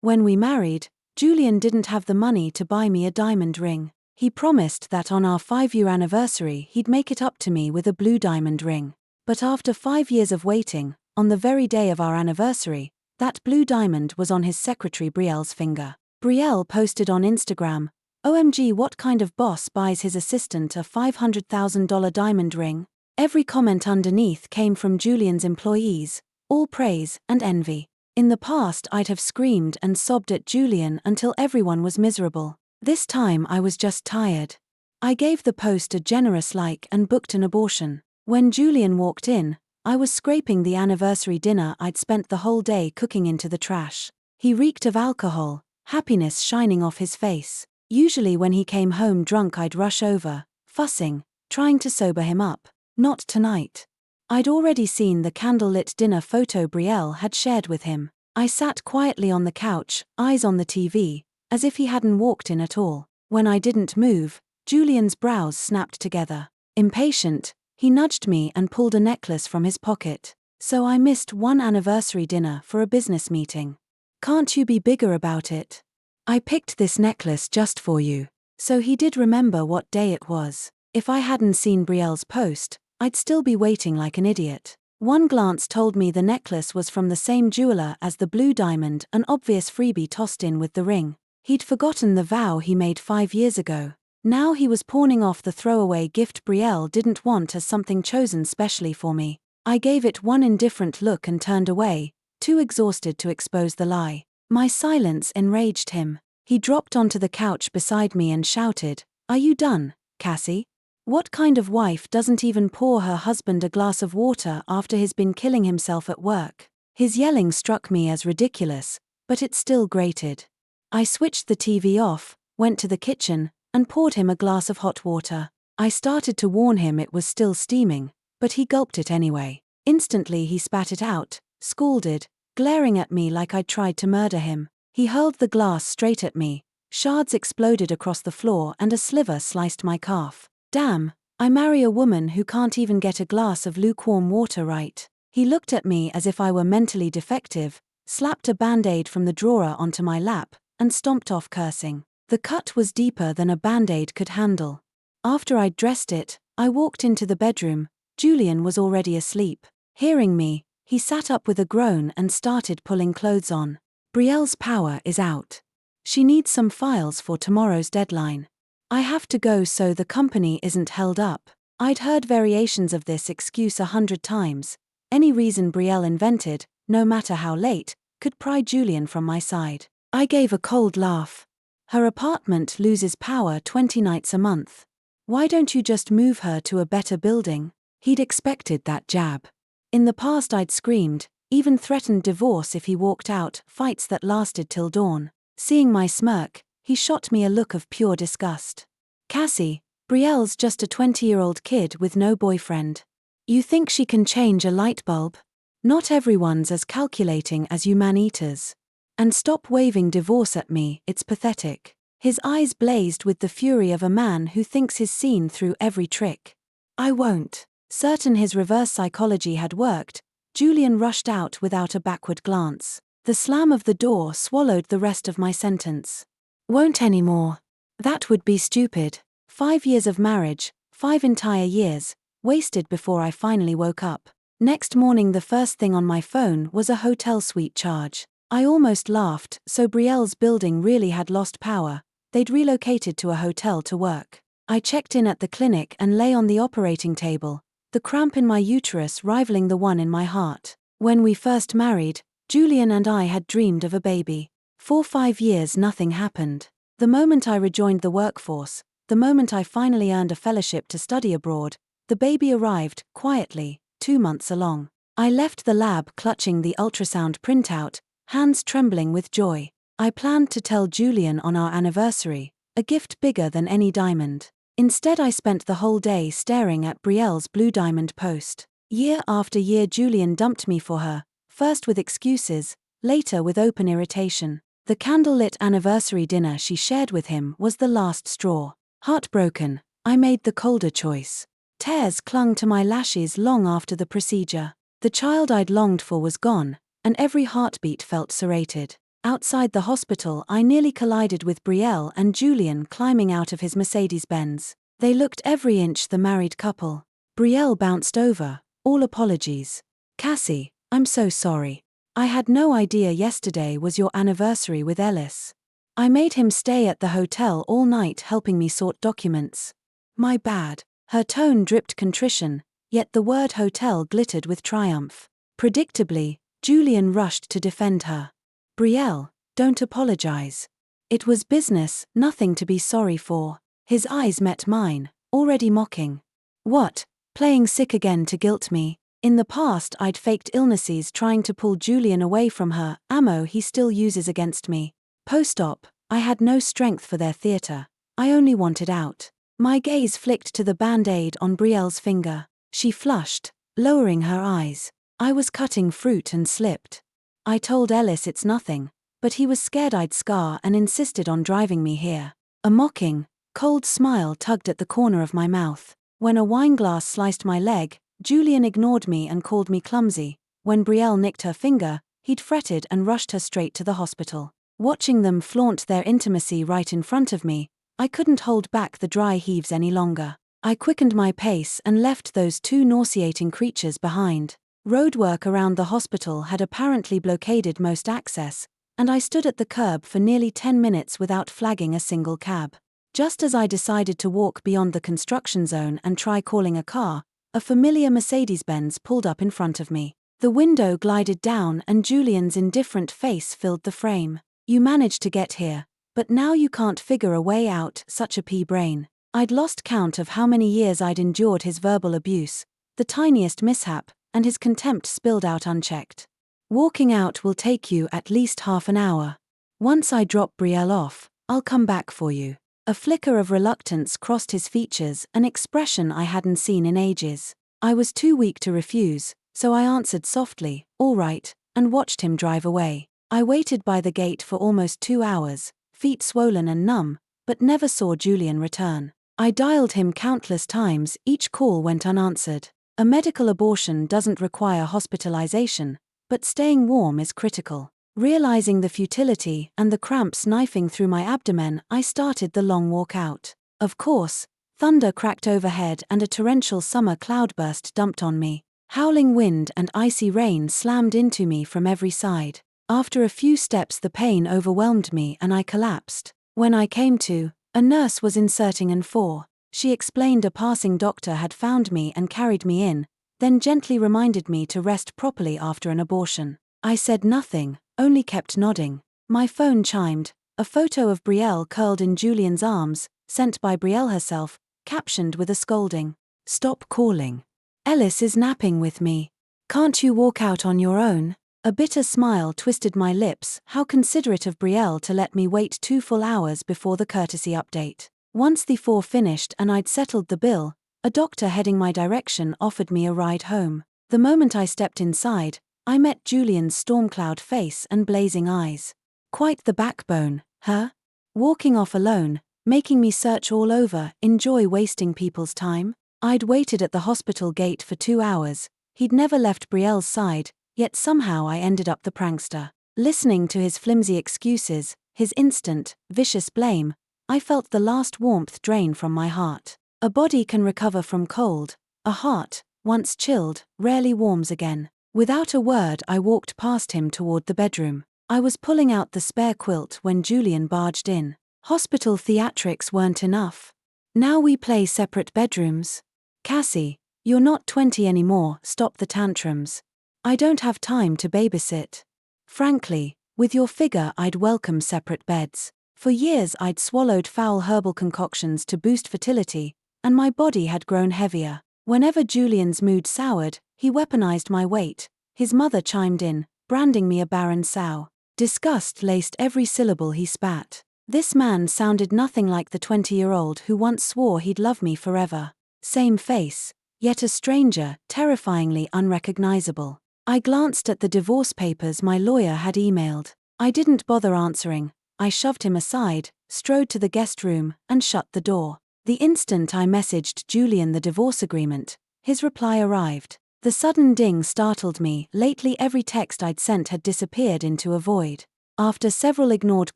When we married, Julian didn't have the money to buy me a diamond ring. He promised that on our 5-year anniversary he'd make it up to me with a blue diamond ring. But after 5 years of waiting, on the very day of our anniversary, that blue diamond was on his secretary Brielle's finger. Brielle posted on Instagram, "OMG, what kind of boss buys his assistant a $500,000 diamond ring?" Every comment underneath came from Julian's employees, all praise and envy. In the past I'd have screamed and sobbed at Julian until everyone was miserable. This time I was just tired. I gave the post a generous like and booked an abortion. When Julian walked in, I was scraping the anniversary dinner I'd spent the whole day cooking into the trash. He reeked of alcohol, happiness shining off his face. Usually when he came home drunk I'd rush over, fussing, trying to sober him up. Not tonight. I'd already seen the candlelit dinner photo Brielle had shared with him. I sat quietly on the couch, eyes on the TV, as if he hadn't walked in at all. When I didn't move, Julian's brows snapped together. Impatient, he nudged me and pulled a necklace from his pocket. "So I missed one anniversary dinner for a business meeting. Can't you be bigger about it? I picked this necklace just for you." So he did remember what day it was. If I hadn't seen Brielle's post, I'd still be waiting like an idiot. One glance told me the necklace was from the same jeweler as the blue diamond, an obvious freebie tossed in with the ring. He'd forgotten the vow he made 5 years ago. Now he was pawning off the throwaway gift Brielle didn't want as something chosen specially for me. I gave it one indifferent look and turned away, too exhausted to expose the lie. My silence enraged him. He dropped onto the couch beside me and shouted, "Are you done, Cassie? What kind of wife doesn't even pour her husband a glass of water after he's been killing himself at work?" His yelling struck me as ridiculous, but it still grated. I switched the TV off, went to the kitchen, and poured him a glass of hot water. I started to warn him it was still steaming, but he gulped it anyway. Instantly he spat it out, scalded, glaring at me like I'd tried to murder him. He hurled the glass straight at me, shards exploded across the floor and a sliver sliced my calf. Damn, I marry a woman who can't even get a glass of lukewarm water right. He looked at me as if I were mentally defective, slapped a Band-Aid from the drawer onto my lap, and stomped off cursing. The cut was deeper than a Band-Aid could handle. After I'd dressed it, I walked into the bedroom. Julian was already asleep. Hearing me, he sat up with a groan and started pulling clothes on. "Brielle's power is out. She needs some files for tomorrow's deadline. I have to go so the company isn't held up." I'd heard variations of this excuse 100 times. Any reason Brielle invented, no matter how late, could pry Julian from my side. I gave a cold laugh. "Her apartment loses power 20 nights a month. Why don't you just move her to a better building?" He'd expected that jab. In the past I'd screamed, even threatened divorce if he walked out, fights that lasted till dawn. Seeing my smirk, he shot me a look of pure disgust. "Cassie, Brielle's just a 20-year-old kid with no boyfriend. You think she can change a light bulb? Not everyone's as calculating as you man-eaters. And stop waving divorce at me, it's pathetic." His eyes blazed with the fury of a man who thinks he's seen through every trick. "I won't." Certain his reverse psychology had worked, Julian rushed out without a backward glance. The slam of the door swallowed the rest of my sentence. "Won't anymore. That would be stupid." 5 years of marriage, 5 entire years, wasted before I finally woke up. Next morning the first thing on my phone was a hotel suite charge. I almost laughed, so Brielle's building really had lost power. They'd relocated to a hotel to work. I checked in at the clinic and lay on the operating table, the cramp in my uterus rivaling the one in my heart. When we first married, Julian and I had dreamed of a baby. For 5 years nothing happened. The moment I rejoined the workforce, the moment I finally earned a fellowship to study abroad, the baby arrived, quietly, 2 months along. I left the lab clutching the ultrasound printout, hands trembling with joy. I planned to tell Julian on our anniversary, a gift bigger than any diamond. Instead I spent the whole day staring at Brielle's blue diamond post. Year after year Julian dumped me for her, first with excuses, later with open irritation. The candlelit anniversary dinner she shared with him was the last straw. Heartbroken, I made the colder choice. Tears clung to my lashes long after the procedure. The child I'd longed for was gone, and every heartbeat felt serrated. Outside the hospital, I nearly collided with Brielle and Julian climbing out of his Mercedes-Benz. They looked every inch the married couple. Brielle bounced over. All apologies. Cassie, I'm so sorry. I had no idea yesterday was your anniversary with Ellis. I made him stay at the hotel all night helping me sort documents. My bad. Her tone dripped contrition, yet the word hotel glittered with triumph. Predictably, Julian rushed to defend her. Brielle, don't apologize. It was business, nothing to be sorry for. His eyes met mine, already mocking. What? Playing sick again to guilt me? In the past I'd faked illnesses trying to pull Julian away from her, ammo he still uses against me. Post-op, I had no strength for their theater. I only wanted out. My gaze flicked to the band-aid on Brielle's finger. She flushed, lowering her eyes. I was cutting fruit and slipped. I told Ellis it's nothing, but he was scared I'd scar and insisted on driving me here. A mocking, cold smile tugged at the corner of my mouth. When a wineglass sliced my leg, Julian ignored me and called me clumsy. When Brielle nicked her finger, he'd fretted and rushed her straight to the hospital. Watching them flaunt their intimacy right in front of me, I couldn't hold back the dry heaves any longer. I quickened my pace and left those two nauseating creatures behind. Roadwork around the hospital had apparently blockaded most access, and I stood at the curb for nearly 10 minutes without flagging a single cab. Just as I decided to walk beyond the construction zone and try calling a car, a familiar Mercedes-Benz pulled up in front of me. The window glided down and Julian's indifferent face filled the frame. You managed to get here, but now you can't figure a way out, such a pea-brain. I'd lost count of how many years I'd endured his verbal abuse, the tiniest mishap, and his contempt spilled out unchecked. Walking out will take you at least half an hour. Once I drop Brielle off, I'll come back for you. A flicker of reluctance crossed his features, an expression I hadn't seen in ages. I was too weak to refuse, so I answered softly, all right, and watched him drive away. I waited by the gate for almost 2 hours, feet swollen and numb, but never saw Julian return. I dialed him countless times, each call went unanswered. A medical abortion doesn't require hospitalization, but staying warm is critical. Realizing the futility and the cramps knifing through my abdomen, I started the long walk out. Of course, thunder cracked overhead and a torrential summer cloudburst dumped on me. Howling wind and icy rain slammed into me from every side. After a few steps the pain overwhelmed me and I collapsed. When I came to, a nurse was inserting N4. She explained a passing doctor had found me and carried me in, then gently reminded me to rest properly after an abortion. I said nothing, only kept nodding. My phone chimed, a photo of Brielle curled in Julian's arms, sent by Brielle herself, captioned with a scolding. Stop calling. Ellis is napping with me. Can't you walk out on your own? A bitter smile twisted my lips. How considerate of Brielle to let me wait 2 full hours before the courtesy update. Once the 4 finished and I'd settled the bill, a doctor heading my direction offered me a ride home. The moment I stepped inside, I met Julian's storm-cloud face and blazing eyes. Quite the backbone, huh? Walking off alone, making me search all over, enjoy wasting people's time? I'd waited at the hospital gate for 2 hours, he'd never left Brielle's side, yet somehow I ended up the prankster. Listening to his flimsy excuses, his instant, vicious blame, I felt the last warmth drain from my heart. A body can recover from cold, a heart, once chilled, rarely warms again. Without a word I walked past him toward the bedroom. I was pulling out the spare quilt when Julian barged in. Hospital theatrics weren't enough. Now we play separate bedrooms. Cassie, you're not 20 anymore, stop the tantrums. I don't have time to babysit. Frankly, with your figure I'd welcome separate beds. For years I'd swallowed foul herbal concoctions to boost fertility, and my body had grown heavier. Whenever Julian's mood soured, he weaponized my weight. His mother chimed in, branding me a barren sow. Disgust laced every syllable he spat. This man sounded nothing like the 20-year-old who once swore he'd love me forever. Same face, yet a stranger, terrifyingly unrecognizable. I glanced at the divorce papers my lawyer had emailed. I didn't bother answering. I shoved him aside, strode to the guest room, and shut the door. The instant I messaged Julian the divorce agreement, his reply arrived. The sudden ding startled me. Lately every text I'd sent had disappeared into a void. After several ignored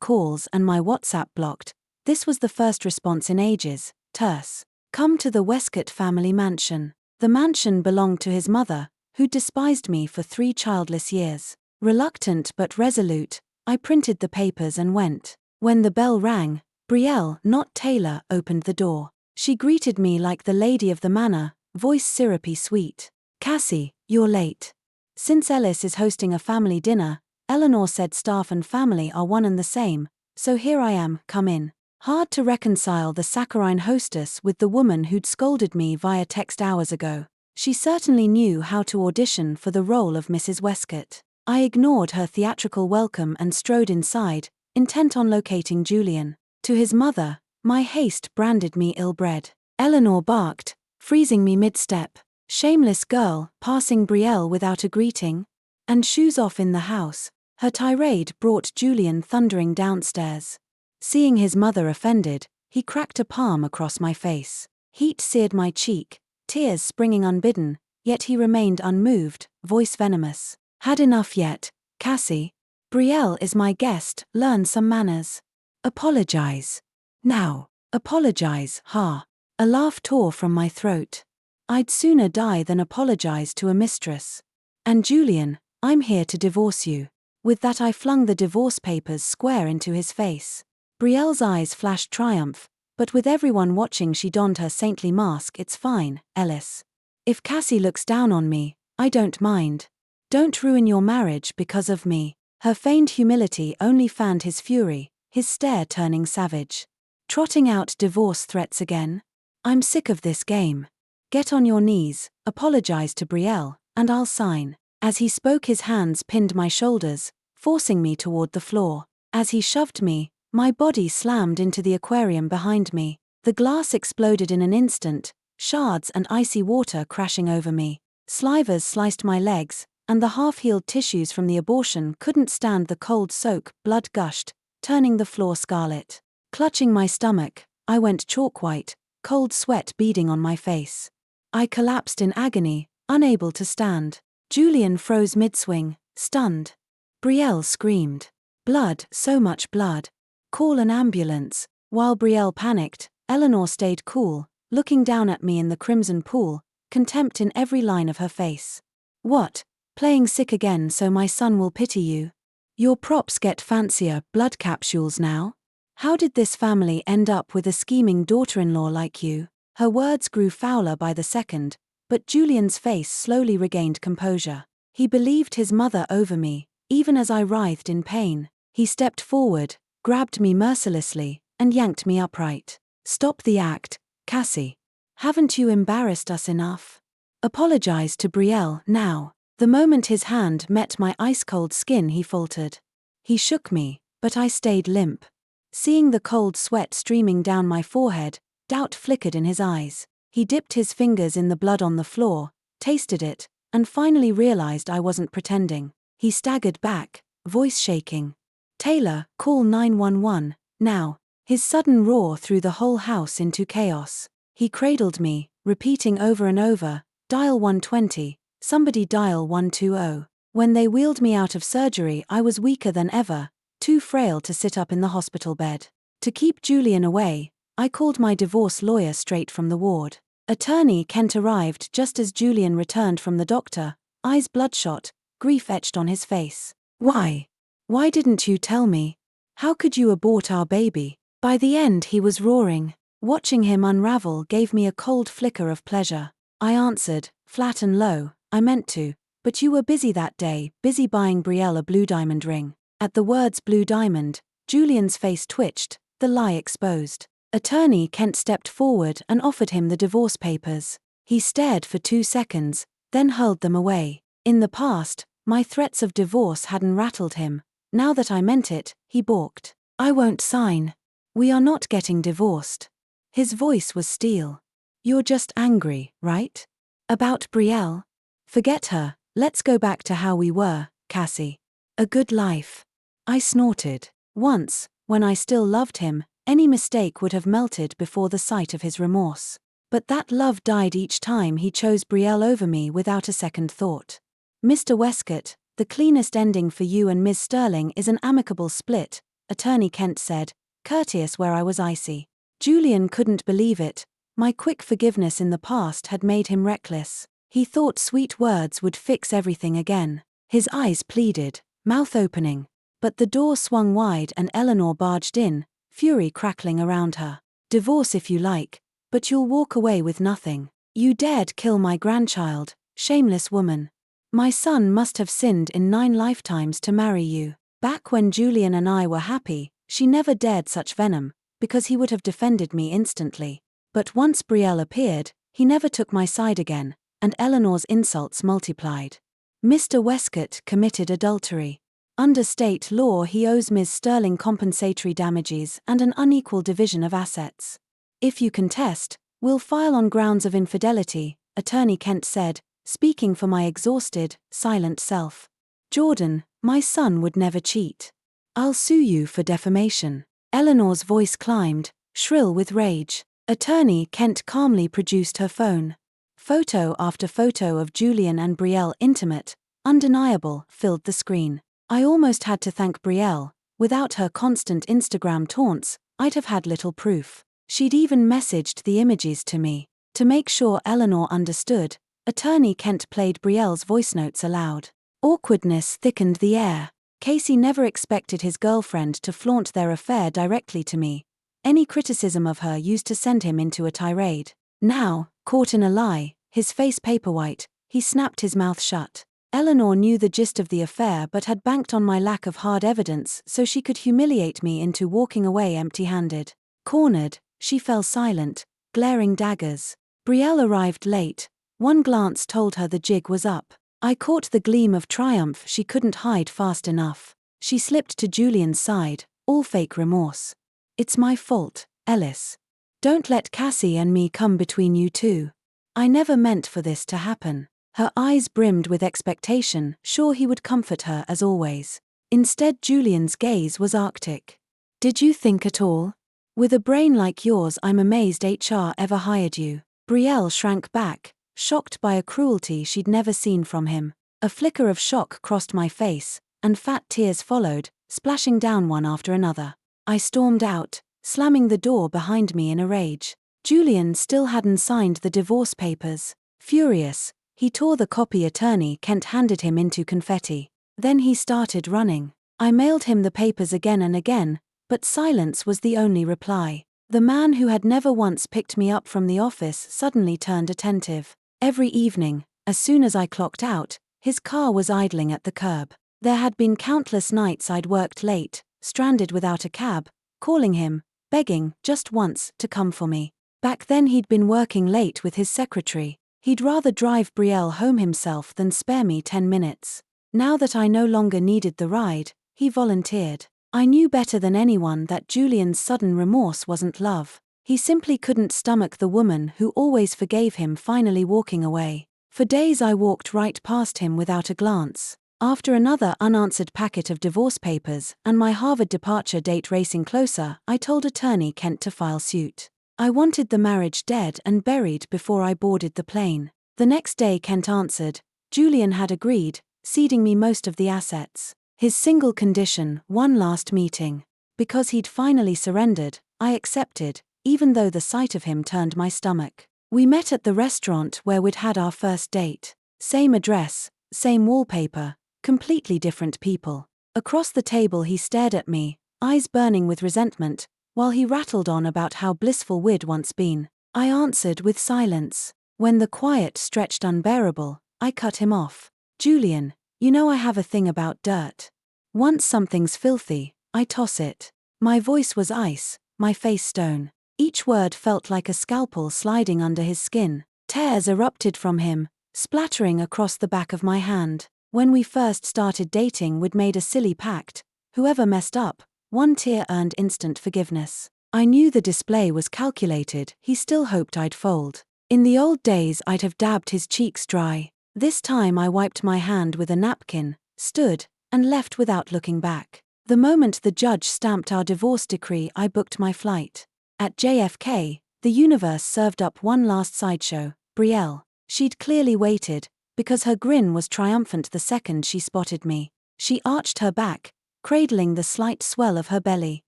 calls and my WhatsApp blocked, this was the first response in ages, terse. Come to the Westcott family mansion. The mansion belonged to his mother, who despised me for 3 childless years. Reluctant but resolute, I printed the papers and went. When the bell rang, Brielle, not Taylor, opened the door. She greeted me like the lady of the manor, voice syrupy sweet. Cassie, you're late. Since Ellis is hosting a family dinner, Eleanor said staff and family are one and the same, so here I am, come in. Hard to reconcile the saccharine hostess with the woman who'd scolded me via text hours ago. She certainly knew how to audition for the role of Mrs. Westcott. I ignored her theatrical welcome and strode inside, intent on locating Julian. To his mother, my haste branded me ill-bred. Eleanor barked, freezing me mid-step. Shameless girl, passing Brielle without a greeting? And shoes off in the house. Her tirade brought Julian thundering downstairs. Seeing his mother offended, he cracked a palm across my face. Heat seared my cheek, tears springing unbidden, yet he remained unmoved, voice venomous. Had enough yet, Cassie? Brielle is my guest, learn some manners. Apologize. Now. Apologize, ha. A laugh tore from my throat. I'd sooner die than apologize to a mistress. And Julian, I'm here to divorce you. With that I flung the divorce papers square into his face. Brielle's eyes flashed triumph, but with everyone watching she donned her saintly mask. It's fine, Ellis. If Cassie looks down on me, I don't mind. Don't ruin your marriage because of me. Her feigned humility only fanned his fury, his stare turning savage. Trotting out divorce threats again? I'm sick of this game. Get on your knees, apologize to Brielle, and I'll sign. As he spoke his hands pinned my shoulders, forcing me toward the floor. As he shoved me, my body slammed into the aquarium behind me. The glass exploded in an instant, shards and icy water crashing over me. Slivers sliced my legs, and the half-healed tissues from the abortion couldn't stand the cold soak. Blood gushed, turning the floor scarlet. Clutching my stomach, I went chalk-white, cold sweat beading on my face. I collapsed in agony, unable to stand. Julian froze mid-swing, stunned. Brielle screamed. Blood, so much blood. Call an ambulance. While Brielle panicked, Eleanor stayed cool, looking down at me in the crimson pool, contempt in every line of her face. What? Playing sick again so my son will pity you? Your props get fancier, blood capsules now? How did this family end up with a scheming daughter-in-law like you? Her words grew fouler by the second, but Julian's face slowly regained composure. He believed his mother over me, even as I writhed in pain. He stepped forward, grabbed me mercilessly, and yanked me upright. Stop the act, Cassie. Haven't you embarrassed us enough? Apologize to Brielle now. The moment his hand met my ice-cold skin he faltered. He shook me, but I stayed limp. Seeing the cold sweat streaming down my forehead, doubt flickered in his eyes. He dipped his fingers in the blood on the floor, tasted it, and finally realized I wasn't pretending. He staggered back, voice shaking. Taylor, call 911, now. His sudden roar threw the whole house into chaos. He cradled me, repeating over and over, dial 120, somebody dial 120. When they wheeled me out of surgery I was weaker than ever, too frail to sit up in the hospital bed. To keep Julian away, I called my divorce lawyer straight from the ward. Attorney Kent arrived just as Julian returned from the doctor, eyes bloodshot, grief etched on his face. Why? Why didn't you tell me? How could you abort our baby? By the end he was roaring. Watching him unravel gave me a cold flicker of pleasure. I answered, flat and low, I meant to, but you were busy that day, busy buying Brielle a blue diamond ring. At the words blue diamond, Julian's face twitched, the lie exposed. Attorney Kent stepped forward and offered him the divorce papers. He stared for 2 seconds, then hurled them away. In the past, my threats of divorce hadn't rattled him. Now that I meant it, he balked. I won't sign. We are not getting divorced. His voice was steel. You're just angry, right? About Brielle? Forget her, let's go back to how we were, Cassie. A good life. I snorted. Once, when I still loved him, any mistake would have melted before the sight of his remorse. But that love died each time he chose Brielle over me without a second thought. Mr. Westcott, The cleanest ending for you and Ms. Sterling is an amicable split, Attorney Kent said, courteous where I was icy. Julian couldn't believe it. My quick forgiveness in the past had made him reckless. He thought sweet words would fix everything again. His eyes pleaded, mouth opening. But the door swung wide and Eleanor barged in, fury crackling around her. Divorce if you like, but you'll walk away with nothing. You dared kill my grandchild, shameless woman. My son must have sinned in 9 lifetimes to marry you. Back when Julian and I were happy, she never dared such venom, because he would have defended me instantly. But once Brielle appeared, he never took my side again, and Eleanor's insults multiplied. Mr. Westcott committed adultery. Under state law he owes Ms. Sterling compensatory damages and an unequal division of assets. If you contest, we'll file on grounds of infidelity, Attorney Kent said, speaking for my exhausted, silent self. Jordan, my son would never cheat. I'll sue you for defamation. Eleanor's voice climbed, shrill with rage. Attorney Kent calmly produced her phone. Photo after photo of Julian and Brielle intimate, undeniable, filled the screen. I almost had to thank Brielle. Without her constant Instagram taunts, I'd have had little proof. She'd even messaged the images to me. To make sure Eleanor understood, Attorney Kent played Brielle's voice notes aloud. Awkwardness thickened the air. Casey never expected his girlfriend to flaunt their affair directly to me. Any criticism of her used to send him into a tirade. Now, caught in a lie, his face paper-white, he snapped his mouth shut. Eleanor knew the gist of the affair but had banked on my lack of hard evidence so she could humiliate me into walking away empty-handed. Cornered, she fell silent, glaring daggers. Brielle arrived late. One glance told her the jig was up. I caught the gleam of triumph she couldn't hide fast enough. She slipped to Julian's side, all fake remorse. It's my fault, Ellis. Don't let Cassie and me come between you two. I never meant for this to happen. Her eyes brimmed with expectation, sure he would comfort her as always. Instead Julian's gaze was arctic. Did you think at all? With a brain like yours I'm amazed HR ever hired you. Brielle shrank back, shocked by a cruelty she'd never seen from him. A flicker of shock crossed my face, and fat tears followed, splashing down one after another. I stormed out, slamming the door behind me in a rage. Julian still hadn't signed the divorce papers. Furious, he tore the copy Attorney Kent handed him into confetti. Then he started running. I mailed him the papers again and again, but silence was the only reply. The man who had never once picked me up from the office suddenly turned attentive. Every evening, as soon as I clocked out, his car was idling at the curb. There had been countless nights I'd worked late, stranded without a cab, calling him, begging, just once, to come for me. Back then he'd been working late with his secretary. He'd rather drive Brielle home himself than spare me 10 minutes. Now that I no longer needed the ride, he volunteered. I knew better than anyone that Julian's sudden remorse wasn't love. He simply couldn't stomach the woman who always forgave him finally walking away. For days I walked right past him without a glance. After another unanswered packet of divorce papers and my Harvard departure date racing closer, I told Attorney Kent to file suit. I wanted the marriage dead and buried before I boarded the plane. The next day Kent answered. Julian had agreed, ceding me most of the assets. His single condition, one last meeting. Because he'd finally surrendered, I accepted, even though the sight of him turned my stomach. We met at the restaurant where we'd had our first date. Same address, same wallpaper, completely different people. Across the table he stared at me, eyes burning with resentment, while he rattled on about how blissful we'd once been. I answered with silence. When the quiet stretched unbearable, I cut him off. Julian, you know I have a thing about dirt. Once something's filthy, I toss it. My voice was ice, my face stone. Each word felt like a scalpel sliding under his skin. Tears erupted from him, splattering across the back of my hand. When we first started dating we'd made a silly pact. Whoever messed up, one tear earned instant forgiveness. I knew the display was calculated, he still hoped I'd fold. In the old days I'd have dabbed his cheeks dry. This time I wiped my hand with a napkin, stood, and left without looking back. The moment the judge stamped our divorce decree I booked my flight. At JFK, the universe served up one last sideshow, Brielle. She'd clearly waited, because her grin was triumphant the second she spotted me. She arched her back, cradling the slight swell of her belly.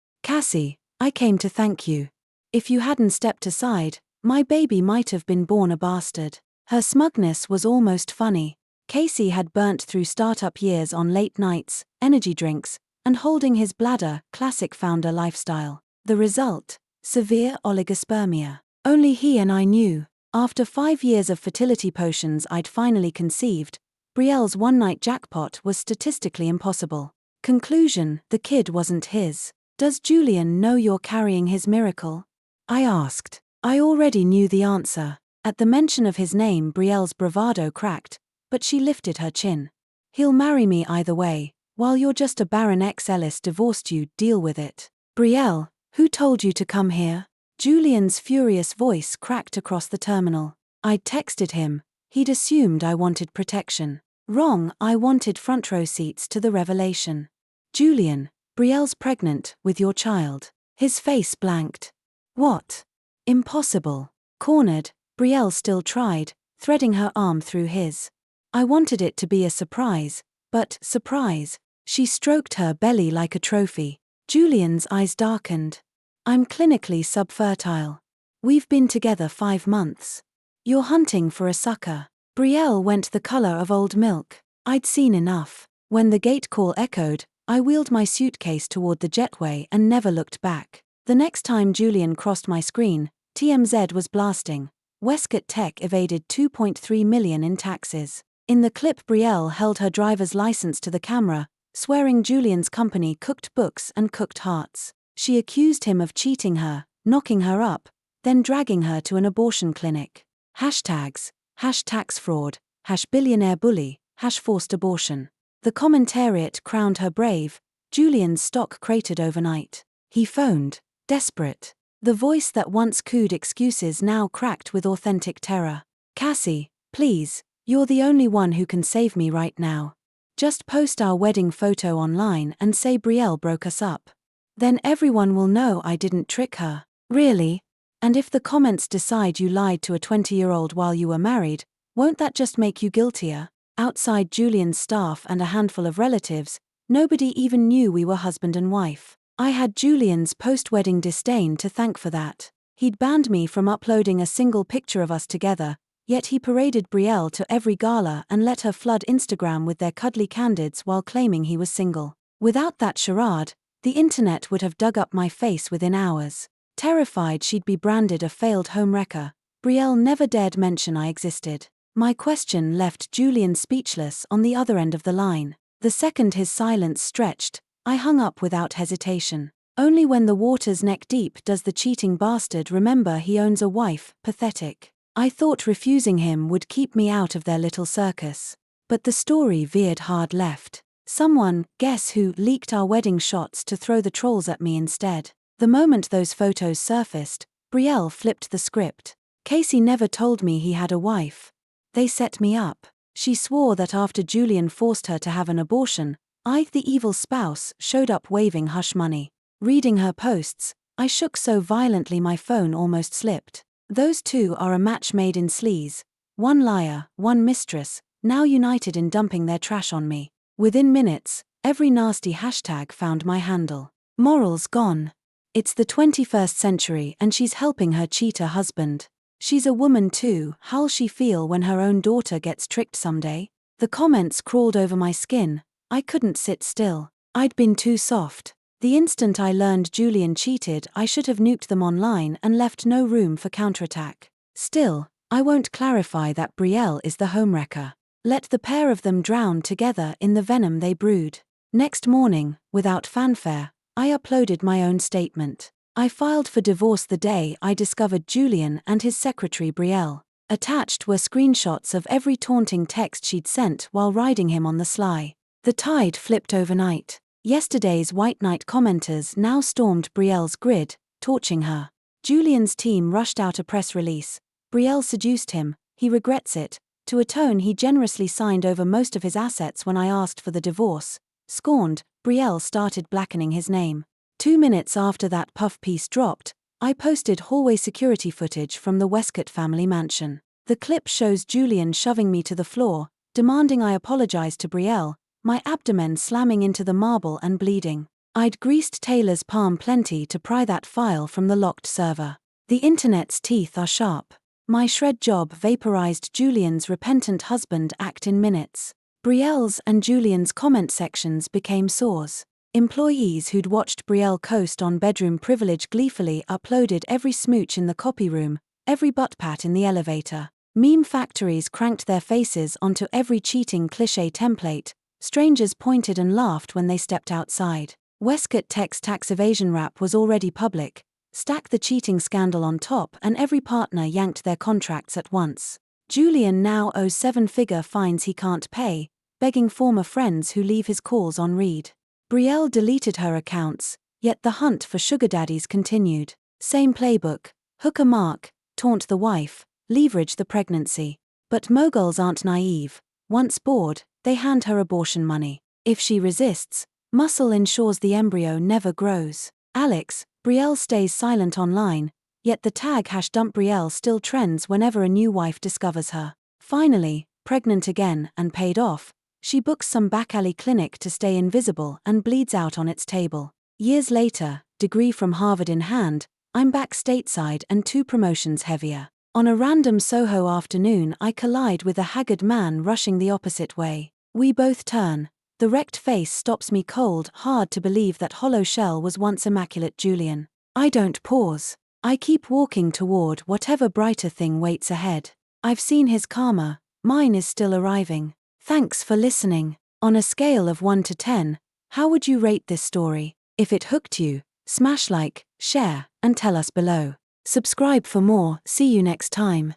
"Cassie, I came to thank you. If you hadn't stepped aside, my baby might have been born a bastard." Her smugness was almost funny. Casey had burnt through startup years on late nights, energy drinks, and holding his bladder, classic founder lifestyle. The result? Severe oligospermia. Only he and I knew. After 5 years of fertility potions I'd finally conceived, Brielle's one-night jackpot was statistically impossible. Conclusion: the kid wasn't his. "Does Julian know you're carrying his miracle?" I asked. I already knew the answer. At the mention of his name, Brielle's bravado cracked, but she lifted her chin. "He'll marry me either way. While you're just a Baron X Ellis divorced you, deal with it." "Brielle, who told you to come here?" Julian's furious voice cracked across the terminal. I'd texted him. He'd assumed I wanted protection. Wrong, I wanted front row seats to the revelation. "Julian, Brielle's pregnant, with your child." His face blanked. "What? Impossible." Cornered, Brielle still tried, threading her arm through his. I wanted it to be a surprise, but, surprise, she stroked her belly like a trophy. Julian's eyes darkened. "I'm clinically subfertile. We've been together 5 months. You're hunting for a sucker." Brielle went the color of old milk. I'd seen enough. When the gate call echoed, I wheeled my suitcase toward the jetway and never looked back. The next time Julian crossed my screen, TMZ was blasting. Westcott Tech evaded $2.3 million in taxes. In the clip, Brielle held her driver's license to the camera, swearing Julian's company cooked books and cooked hearts. She accused him of cheating her, knocking her up, then dragging her to an abortion clinic. Hashtags: #tax fraud, #billionaire bully, #forced abortion. The commentariat crowned her brave. Julian's stock cratered overnight. He phoned, desperate. The voice that once cooed excuses now cracked with authentic terror. "Cassie, please, you're the only one who can save me right now. Just post our wedding photo online and say Brielle broke us up. Then everyone will know I didn't trick her." "Really? And if the comments decide you lied to a 20-year-old while you were married, won't that just make you guiltier?" Outside Julian's staff and a handful of relatives, nobody even knew we were husband and wife. I had Julian's post-wedding disdain to thank for that. He'd banned me from uploading a single picture of us together, yet he paraded Brielle to every gala and let her flood Instagram with their cuddly candids while claiming he was single. Without that charade, the internet would have dug up my face within hours. Terrified she'd be branded a failed homewrecker, Brielle never dared mention I existed. My question left Julian speechless on the other end of the line. The second his silence stretched, I hung up without hesitation. Only when the water's neck deep does the cheating bastard remember he owns a wife. Pathetic. I thought refusing him would keep me out of their little circus. But the story veered hard left. Someone, guess who, leaked our wedding shots to throw the trolls at me instead. The moment those photos surfaced, Brielle flipped the script. "Casey never told me he had a wife. They set me up." She swore that after Julian forced her to have an abortion, I, the evil spouse, showed up waving hush money. Reading her posts, I shook so violently my phone almost slipped. Those two are a match made in sleaze. One liar, one mistress, now united in dumping their trash on me. Within minutes, every nasty hashtag found my handle. Morals gone. It's the 21st century and she's helping her cheater husband. She's a woman too, how'll she feel when her own daughter gets tricked someday? The comments crawled over my skin. I couldn't sit still. I'd been too soft. The instant I learned Julian cheated, I should have nuked them online and left no room for counterattack. Still, I won't clarify that Brielle is the homewrecker. Let the pair of them drown together in the venom they brewed. Next morning, without fanfare, I uploaded my own statement. I filed for divorce the day I discovered Julian and his secretary Brielle. Attached were screenshots of every taunting text she'd sent while riding him on the sly. The tide flipped overnight. Yesterday's white knight commenters now stormed Brielle's grid, torching her. Julian's team rushed out a press release. Brielle seduced him, he regrets it, to atone he generously signed over most of his assets when I asked for the divorce. Scorned, Brielle started blackening his name. 2 minutes after that puff piece dropped, I posted hallway security footage from the Westcott family mansion. The clip shows Julian shoving me to the floor, demanding I apologize to Brielle, my abdomen slamming into the marble and bleeding. I'd greased Taylor's palm plenty to pry that file from the locked server. The internet's teeth are sharp. My shred job vaporized Julian's repentant husband act in minutes. Brielle's and Julian's comment sections became sores. Employees who'd watched Brielle coast on bedroom privilege gleefully uploaded every smooch in the copy room, every butt pat in the elevator. Meme factories cranked their faces onto every cheating cliché template. Strangers pointed and laughed when they stepped outside. Westcott Tech's tax evasion rap was already public. Stack the cheating scandal on top and every partner yanked their contracts at once. Julian now owes 7-figure fines he can't pay, begging former friends who leave his calls on read. Brielle deleted her accounts, yet the hunt for sugar daddies continued. Same playbook: hook a mark, taunt the wife, leverage the pregnancy. But moguls aren't naive. Once bored, they hand her abortion money. If she resists, muscle ensures the embryo never grows. Alex, Brielle stays silent online, yet the tag #dumpbrielle still trends whenever a new wife discovers her. Finally, pregnant again and paid off, she books some back alley clinic to stay invisible and bleeds out on its table. Years later, degree from Harvard in hand, I'm back stateside and 2 promotions heavier. On a random Soho afternoon I collide with a haggard man rushing the opposite way. We both turn. The wrecked face stops me cold hard to believe that hollow shell was once immaculate Julian. I don't pause. I keep walking toward whatever brighter thing waits ahead. I've seen his karma, mine is still arriving. Thanks for listening. On a scale of 1 to 10, how would you rate this story? If it hooked you, smash like, share, and tell us below. Subscribe for more. See you next time.